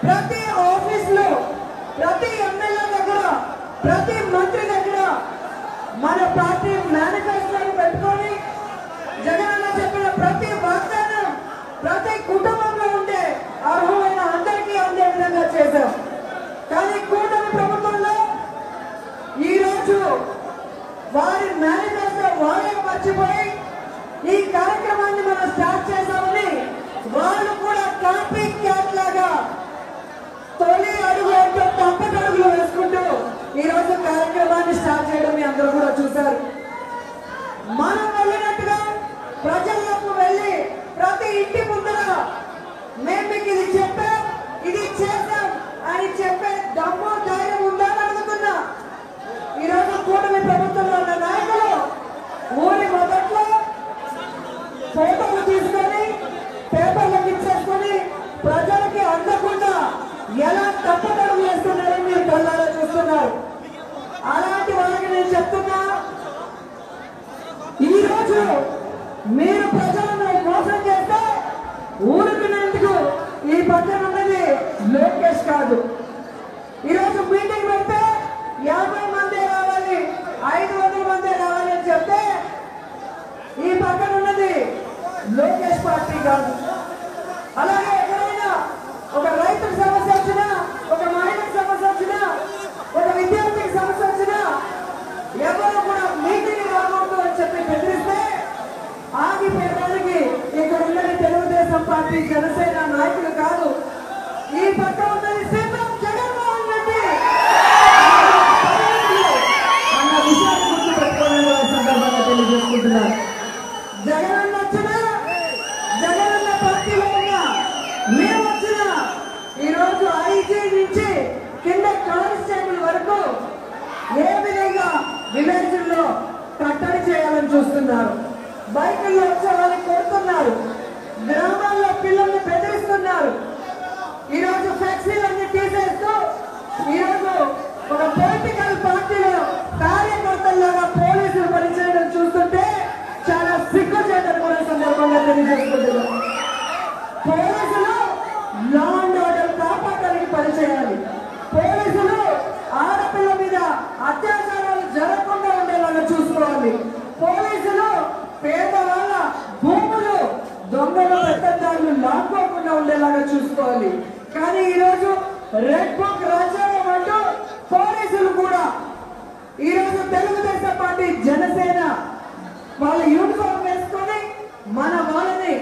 ప్రతి ఆఫీసులో, ప్రతి ఎమ్మెల్యే దగ్గర, ప్రతి మంత్రి దగ్గర మన పార్టీ మేనిఫెస్టోని పెట్టుకొని జగనన్న చెప్పిన ప్రతి వాగ్దానం ప్రతి కుటుంబంలో ఉంటే అర్హులైన అందరికీ అందే విధంగా చేశాం. కానీ కూటమి ప్రభుత్వంలో ఈరోజు వారి మేనిఫెస్టో వారే మర్చిపోయి ఈ కార్యక్రమాన్ని మనం స్టార్ట్ చేశామని వాళ్ళు కూడా కాపీ క్యాట్ లాగా తొలి అడుగు అంటే తప్పటడుగులు వేసుకుంటూ ఈరోజు కార్యక్రమాన్ని స్టార్ట్ చేయడం మీ అందరూ కూడా చూశారు. మనం వెళ్ళినట్టుగా ప్రజల్లోకి వెళ్ళి ప్రతి ఇంటి ముందర మేము మీకు ఇది చెప్పాం, ఇది చేశాం అని చెప్పే దమ్ము ధైర్యం ఉందా అని అడుగుతున్నా. ఈరోజు కూటమి ప్రభుత్వంలో ఉన్న నాయకులు ఊరి మొదట్లో ఫోటోలు తీసుకొని పేపర్లకు ఇచ్చేసుకొని ప్రజలకి అందకుండా ఎలా తప్పటడుగు వేస్తున్నారని మీరు కళ్ళారా చూస్తున్నారు. అలాంటి వాళ్ళకి నేను చెప్తున్నా, ఈరోజు మీరు ప్రజలను మోసం చేస్తే ఊరుకునేందుకు ఈ పక్కన ఉన్నది లోకేష్ కాదు. ఈరోజు మీటింగ్ పెడితే 50 మంది రావాలి, 500 మంది రావాలి అని చెప్తే ఈ పక్కన ఉన్నది లోకేష్ పార్టీ కాదు. అలాగే ఎక్కడైనా ఒక రైతుకు సమస్య వచ్చినా, ఒక మహిళకు సమస్య వచ్చినా, ఒక విద్యార్థికి సమస్య వచ్చినా ఎవరు కూడా మీటింగ్ రాకూడదు అని చెప్పి బెదిరిస్తే ఆగిపోయడానికి ఇక్కడ ఉన్నది తెలుగుదేశం పార్టీ జనసేన నాయకులు కాదు, ఈ పక్క ఉన్నది సీఎం జగన్మోహన్ రెడ్డి అన్న విషయాన్ని గుర్తు పెట్టుకోవాలని సందర్భంగా తెలియజేసుకుంటున్నారు. జగనన్న వచ్చినా, జగనన్న పార్టీలో ఉన్నా, మేము వచ్చినా ఈరోజు ఐజీ నుంచి కింద కానిస్టేబుల్ వరకు ఏ విధంగా విలేజ్లో కట్టడి చేయాలని చూస్తున్నారు. బైకుల్లో వచ్చే వాళ్ళని కొడుతున్నారు, గ్రామాల్లో పిల్లల్ని బెదిరిస్తున్నారు. ఈరోజు ఫ్లెక్సీలన్నీ తీసేస్తూ ఈరోజు ఒక పొలిటికల్ పార్టీలో కార్యకర్తల్లాగా పోలీసులు పనిచేయడం చూస్తుంటే చాలా సిగ్గుచేటని కూడా సందర్భంగా తెలియజేసుకుంటున్నారు. పోలీసులు లా అండ్ ఆర్డర్ కాపాడడానికి పనిచేయాలి. పోలీసులు ఆడపిల్ల మీద అత్యాచారాలు జరగకుండా ఉండేలాగా చూసుకోవాలి. పోలీసులు పేదవాళ్ళ భూములు దొంగలు పెద్దదారులు లాక్కోకుండా ఉండేలాగా చూసుకోవాలి. కానీ ఈరోజు రెడ్ బుక్ రాజ్యాంగం అంటూ పోలీసులు కూడా ఈరోజు తెలుగుదేశం పార్టీ జనసేన వాళ్ళ యూనిఫామ్ వేసుకొని మన వాళ్ళని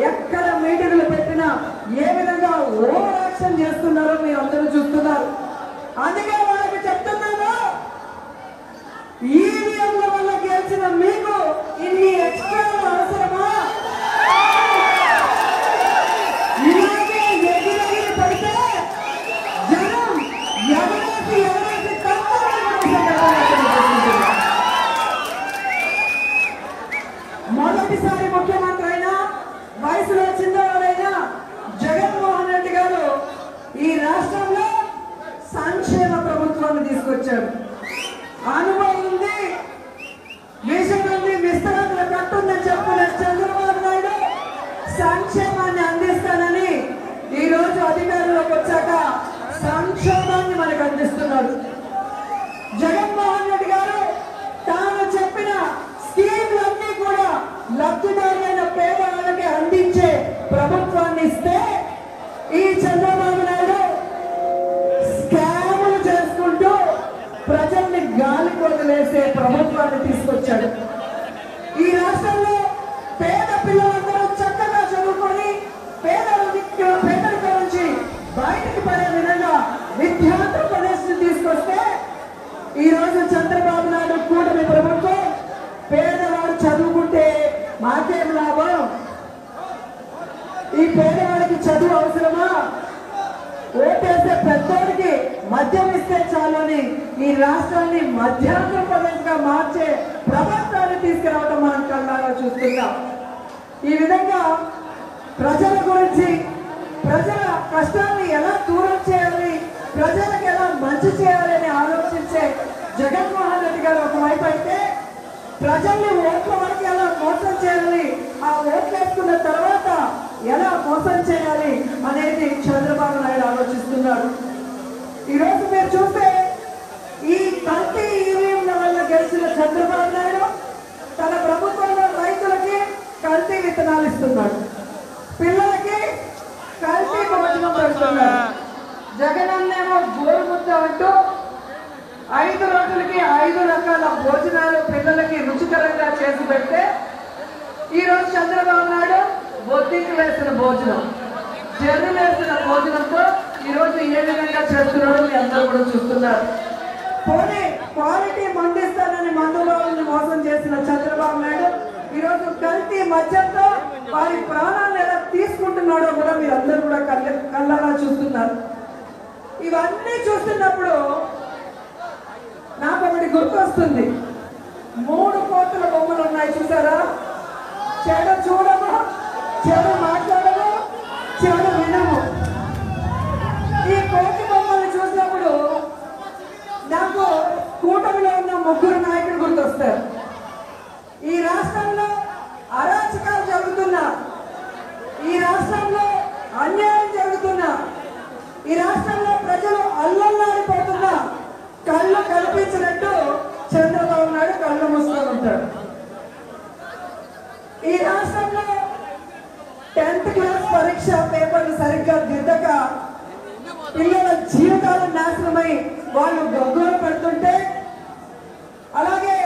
ఎక్కడ మీటింగ్లు పెట్టినా ఏ విధంగా ఓవర్ యాక్షన్ చేస్తున్నారో మీరు అందరూ చూస్తున్నారు. అందుకే వాళ్ళకి చెప్తున్నాను, ఈవీఎంల వల్ల గెలిచిన మీకు ఇన్ని ఎక్స్ట్రా అవసరమా? ఇలాగే ఎగిరెగిరి పడితే జనం ఎవరేసి మొదటిసారి ముఖ్యమంత్రి అయినా, వయసులో చిన్నవాడైనా జగన్మోహన్ రెడ్డి గారు ఈ రాష్ట్రంలో సంక్షేమ ప్రభుత్వాన్ని తీసుకొచ్చారు. అనుభవం ఉంది, విషయం ఉంది, విస్తరణ కట్టుందని చెప్పిన చంద్రబాబు నాయుడు సంక్షేమాన్ని అందిస్తానని ఈ రోజు అధికారంలోకి వచ్చాక సంక్షేమాన్ని మనకు అందిస్తున్నారు. జగన్మోహన్ రెడ్డి గారు తాను చెప్పిన స్కీమ్లన్నీ కూడా లబ్ధిదారులైన పేదవాళ్ళకి అందించే ప్రభుత్వాన్ని ఇస్తే ఈ చంద్రబాబు నాయుడు స్కాములు చేసుకుంటూ ప్రజల్ని గాలికి వదిలేసే ప్రభుత్వాన్ని తీసుకొచ్చాడు. ఈ రాష్ట్రంలో పేద పిల్లలందరూ చక్కగా చదువుకొని పేదరికం నుంచి బయటకు పడే విధంగా విద్యార్థి తీసుకొస్తే ఈ రోజు చంద్రబాబు నాయుడు కూటమి ప్రభుత్వం పేదవాడు చదువుకుంటే మాకేం లాభం, ఈ పేదవాడికి చదువు అవసరమా, ఓటేస్తే పెద్దోడికి మద్యం ఇస్తే చాలు అని ఈ రాష్ట్రాన్ని మధ్యాంధ్రప్రదేశ్ గా మార్చే ప్రభుత్వాన్ని తీసుకురావడం మనం కళ్ళారా చూస్తున్నాం. ఈ విధంగా ప్రజల గురించి, ప్రజల కష్టాన్ని ఎలా దూరం చేయాలి, ప్రజలకు ఎలా మంచి చేయాలని ఆలోచించే జగన్మోహన్ రెడ్డి గారు ఒకవైపు అయితే, ప్రజల్ని ఓట్ల వరకు ఎలా మోసం చేయాలి, ఆ ఓట్లు వేసుకున్న తర్వాత ఎలా మోసం చేయాలి అనేది చంద్రబాబు నాయుడు ఆలోచిస్తున్నారు. ఈరోజు మీరు చూస్తే ఈ కల్తీ ఈవీఎంల వల్ల గెలిచిన చంద్రబాబు నాయుడు తన ప్రభుత్వంలో రైతులకి కల్తీ విత్తనాలు ఇస్తున్నాడు, పిల్లలకి కల్తీ భోజనం పెడుతున్నాడు. జగనన్నేమో గోరుముద్ద అంటూ 5 రోజులకి 5 రకాల భోజనాలు పిల్లలకి రుచికరంగా చేసి పెడితే ఈరోజు చంద్రబాబు నాయుడు బొద్దికి వేసిన భోజనం, జర్రు వేసిన భోజనంతో ఈరోజు ఏ విధంగా చేస్తున్నారో మీ అందరూ కూడా చూస్తున్నారు. పోనీ క్వాలిటీ మందిస్తానని మందుబాబుని మోసం చేసిన చంద్రబాబు నాయుడు ఈరోజు కల్తీ మద్యంతో వారి ప్రాణాలను ఎలా తీసుకుంటున్నాడో కూడా మీరు అందరూ కూడా కళ్ళలా చూస్తున్నారు. ఇవన్నీ చూస్తున్నప్పుడు నాకు ఒకటి గుర్తొస్తుంది. 3 కోట్ల బొమ్మలు ఉన్నాయి చూసారా? చెడు చూడము, చెడు మాట్లాడము, చెడు వినము. ఈ కోటి బొమ్మలు చూసినప్పుడు నాకు కూటమిలో ఉన్న 3 నాయకులు గుర్తొస్తారు. ఈ రాష్ట్రంలో అరాచకాలు జరుగుతున్నా, ఈ రాష్ట్రంలో అన్యాయం జరుగుతున్నా, ఈ రాష్ట్రంలో ప్రజలు అల్లల్లాడిపోతున్నా కళ్ళు కనిపించినట్టు చంద్రబాబు నాయుడు కళ్ళు మూసుకొని ఉంటాడు. ఈ రాష్ట్రంలో 10th క్లాస్ పరీక్ష పేపర్లు సరిగ్గా దిద్దక పిల్లల జీవితాలు నాశనమై వాళ్ళు గగ్గోలు పడుతుంటే, అలాగే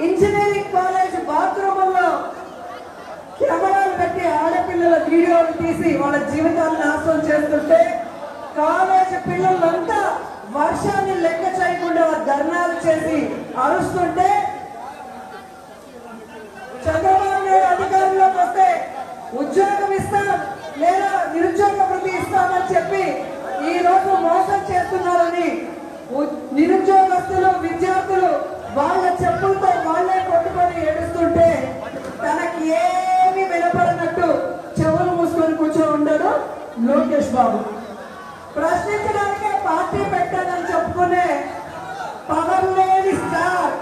ఇంజనీరింగ్ కాలేజ్ బాత్రూముల్లో కెమెరాలు పెట్టి ఆడపిల్లల వీడియోలు తీసి వాళ్ళ జీవితాలను నాశనం చేస్తుంటే, కాలేజ్ పిల్లలంతా వర్షాన్ని లెక్క చేయకుండా ధర్నాలు చేసి అరుస్తుంటే, చంద్రబాబు నాయుడు అధికారంలోకి వస్తే ఉద్యోగం ఇస్తాం లేదా నిరుద్యోగ వృత్తి ఇస్తామని చెప్పి ఈ రోజు మోసం చేస్తున్నారని నిరుద్యోగస్తులు విద్యార్థులు వాళ్ళ చెప్పులతో వాళ్ళే కొట్టుకొని ఏడుస్తుంటే తనకి ఏమీ వినపడినట్టు చెవులు మూసుకొని కూర్చొని ఉండడు లోకేష్ బాబు. ప్రశ్నించడానికే పార్టీ పెట్టానని చెప్పుకునే పవర్ లేని స్టార్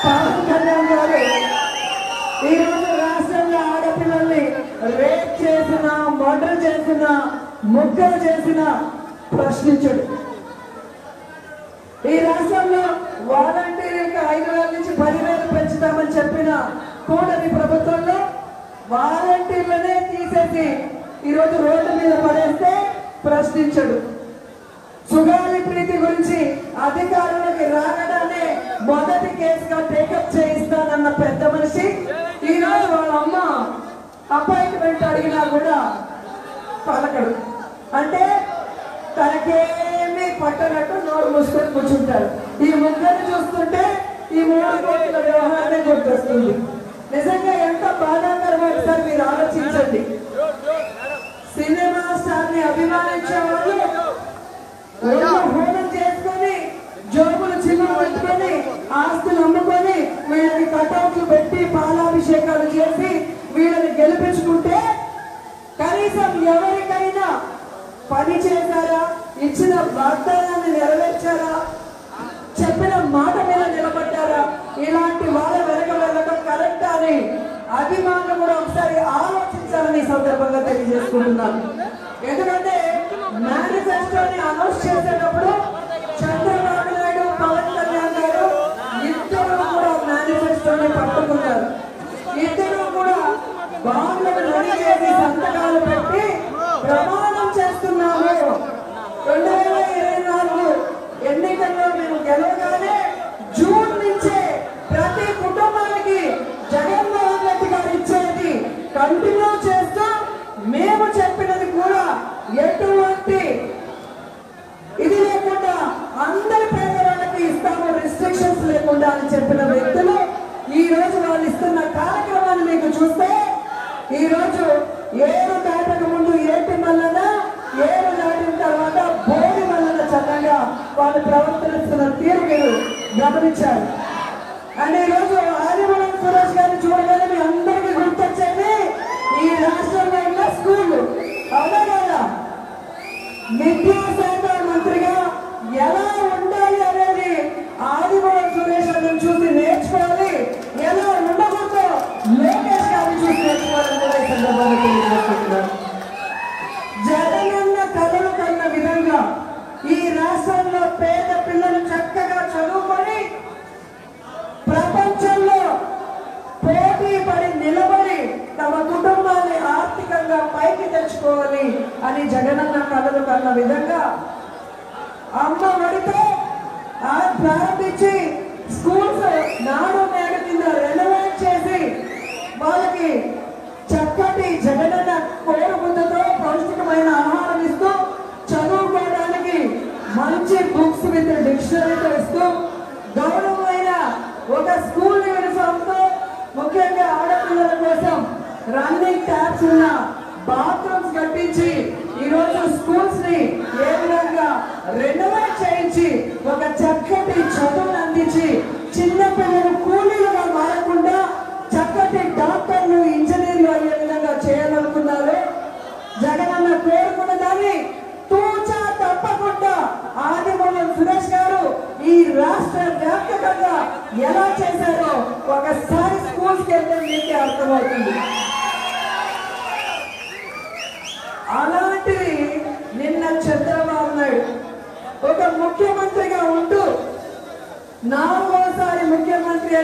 పవన్ కళ్యాణ్ గారు ఈరోజు రాష్ట్రంలో ఆడపిల్లల్ని రేప్ చేసిన, మర్డర్ చేసిన, ముక్కలు చేసిన ప్రశ్నించడు. ఈ రాష్ట్రంలో వాలంటీర్లకు 5,000 నుంచి 10,000 పెంచుతామని చెప్పిన కూటమి ప్రభుత్వంలో వాలంటీర్లనే తీసేసి ఈరోజు రోడ్డు మీద పడేస్తే ప్రశ్నించడు. సుగాలి ప్రీతి గురించి అధికారులకి రాగడానే మొదటి కేసుగా టేకప్ చేయిస్తానన్న పెద్ద మనిషి ఈరోజు వాళ్ళ అమ్మ అపాయింట్మెంట్ అడిగినా కూడా పలకడు. అంటే తనకేమీ పట్టనట్టు నోరు మూసుకొని కూర్చుంటారు. ఈ ముగ్గురు చూస్తుంటే ఈ 3 కోట్ల వ్యవహారమే గుర్తొస్తుంది. నిజంగా ఎంత బాధాకరమో ఒకసారి మీరు ఆలోచించండి. సినిమా స్టార్ ని అభిమానించే వాళ్ళు హోనం చేసుకొని జోబులు చిల్లులు పెట్టుకొని ఆస్తులు అమ్ముకొని వీళ్ళని కటౌట్లు పెట్టి పాలాభిషేకాలు చేసి వీళ్ళని గెలిపించుకుంటే కనీసం ఎవరికైనా పని చేశారా, ఇచ్చిన వాగ్దానాన్ని నెరవేర్చారా, చెప్పిన మాట మీద నిలబడ్డారా? ఇలాంటి వాళ్ళ వెనక వెళ్ళడం కరెక్ట్ అని అభిమానులు కూడా ఒకసారి ఆలోచించాలని సందర్భంగా తెలియజేసుకుంటున్నాను. ఎందుకంటే మేనిఫెస్టోని అనౌన్స్ చేసేటప్పుడు చంద్రబాబు నాయుడు, పవన్ కళ్యాణ్ గారు ఇద్దరు కూడా మేనిఫెస్టోని పట్టుకున్నారు. ఇద్దరు కూడా బాండ్లను రెడీ చేసి సంతకాలు పెట్టి ప్రమాణం చేస్తున్నాము. 2024 ఎన్నికల్లో మేము గెలవగానే జూన్ నుంచే ప్రతి కుటుంబానికి జగన్మోహన్ రెడ్డి గారు ఇచ్చేది కంటిన్యూ చేస్తూ మేము చెప్పినది కూడా ఎటువంటి ఇది లేకుండా అందరి పేదవాళ్ళకి ఇస్తాము, రిస్ట్రిక్షన్స్ లేకుండా అని చెప్పిన వ్యక్తులు ఈ రోజు వాళ్ళు ఇస్తున్న కార్యక్రమాన్ని మీకు చూస్తే ఈ రోజు ఏరు దాటక ముందు ఏటి మల్లన, ఏరు దాటిన తర్వాత బోడి మల్లన చక్కగా వాళ్ళు ప్రవర్తిస్తున్న తీరు మీరు గమనించారు. అండ్ ఈ రోజు ఆదిమూలం సురేష్ గారిని చూడగానే మీ అందరికీ గుర్తొచ్చేది ఈ రాష్ట్రంలో ఉన్న స్కూళ్ళు. అవునా కదా? విద్యాశాఖ మంత్రిగా ఎలా ఉండాలి అనేది ఆదిమూలం సురేష్ గారిని చూసి నేర్చుకోవాలి, ఎలా ఉండకూడదు లోకేష్ గారిని చూసి నేర్చుకోవాలని కూడా ఈ సందర్భంగా తెలియజేస్తున్నారు. జగనన్న కథలు కన్న విధంగా ఈ రాష్ట్రంలో పేద పిల్లలు చక్కగా చదువుకొని ప్రపంచంలో పోటీ పడి నిలబడి తమ కుటుంబాన్ని ఆర్థికంగా పైకి తెచ్చుకోవాలి అని జగనన్న కలలు కన్న విధంగా అమ్మ ఒడితో ప్రారంభించి స్కూల్స్ నాడు నేడు కింద రెనోవేట్ చేసి వాళ్ళకి చక్కటి జగనన్న కోరుకుందతో పౌష్టికమైన ఆహారం ఇస్తూ చదువుకోవడానికి మంచి బుక్స్ విత్ డిక్షనరీతో ఇస్తూ గౌరవమైన ఒక స్కూల్ యూనిఫామ్ తో ముఖ్యంగా ఆడపిల్లల కోసం రన్నింగ్ ట్యాప్స్ ఉన్న బాత్రూమ్స్ కట్టించి ఈరోజు స్కూల్స్ ని ఏ విధంగా రెనోవేట్ చేయించి ఒక చక్కటి చదువును అందించి చిన్న పిల్లలు కూలీలుగా మారకుండా చక్కటి డాక్టర్లు ఇంజనీర్లు అయ్యే విధంగా చేయాలనుకున్నారు. జగనన్న కోరుకున్న దాన్ని తూచా తప్పకుండా ఆదిమూలం సురేష్ గారు ఈ రాష్ట్ర వ్యాప్తంగా ఎలా చేశారో ఒకసారి స్కూల్స్కి వెళ్తే మీకే అర్థమవుతుంది. అలాంటివి నిన్న చంద్రబాబు నాయుడు ఒక ముఖ్యమంత్రిగా ఉంటూ 4వ సారి ముఖ్యమంత్రి